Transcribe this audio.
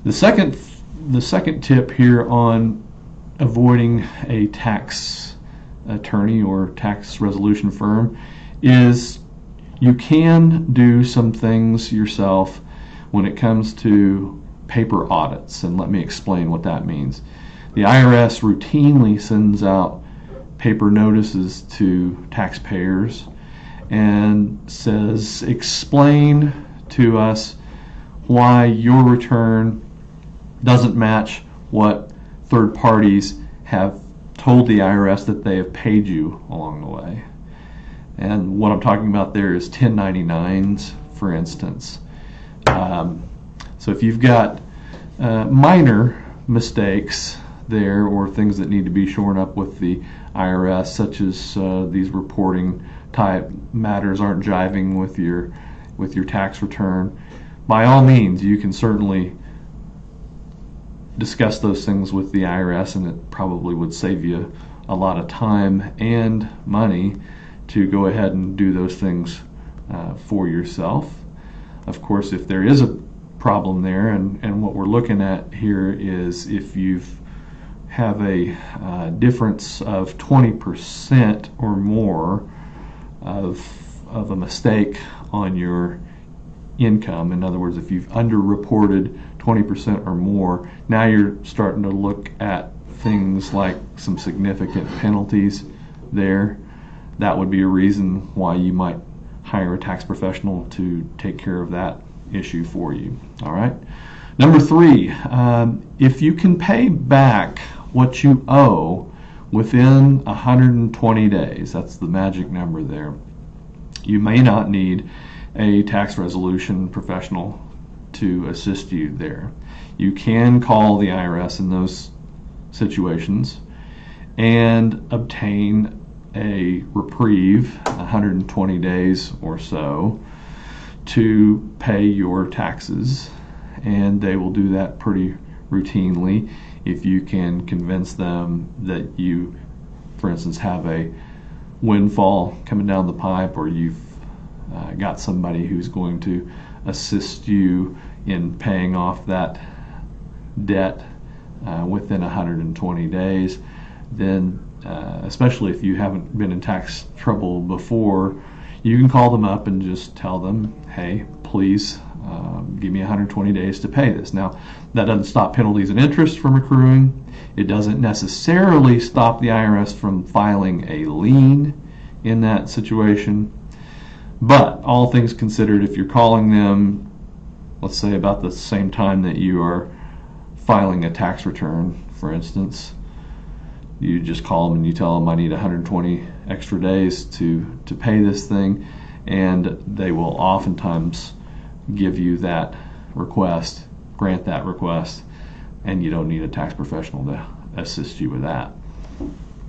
The second tip here on avoiding a tax attorney or tax resolution firm is you can do some things yourself when it comes to paper audits, and let me explain what that means. The IRS routinely sends out paper notices to taxpayers and says, explain to us why your return doesn't match what third parties have told the IRS that they have paid you along the way. And what I'm talking about there is 1099s, for instance. So if you've got minor mistakes there or things that need to be shorn up with the IRS, such as these reporting type matters aren't jiving with your tax return, by all means you can certainly discuss those things with the IRS, and it probably would save you a lot of time and money to go ahead and do those things for yourself. Of course, if there is a problem there, and what we're looking at here is if you have a difference of 20% or more of a mistake on your income. In other words, if you've underreported 20% or more, now you're starting to look at things like some significant penalties there. That would be a reason why you might hire a tax professional to take care of that issue for you. All right. Number 3, if you can pay back what you owe within 120 days, that's the magic number there, you may not need a tax resolution professional to assist you there. You can call the IRS in those situations and obtain a reprieve, 120 days or so, to pay your taxes, and they will do that pretty routinely if you can convince them that you, for instance, have a windfall coming down the pipe, or you've got somebody who's going to assist you in paying off that debt within 120 days. Then especially if you haven't been in tax trouble before, you can call them up and just tell them, hey, please give me 120 days to pay this. Now, that doesn't stop penalties and interest from accruing. It doesn't necessarily stop the IRS from filing a lien in that situation. But all things considered, if you're calling them, let's say about the same time that you are filing a tax return, for instance, you just call them and you tell them, I need 120 extra days to pay this thing, and they will oftentimes give you that request, grant that request, and you don't need a tax professional to assist you with that.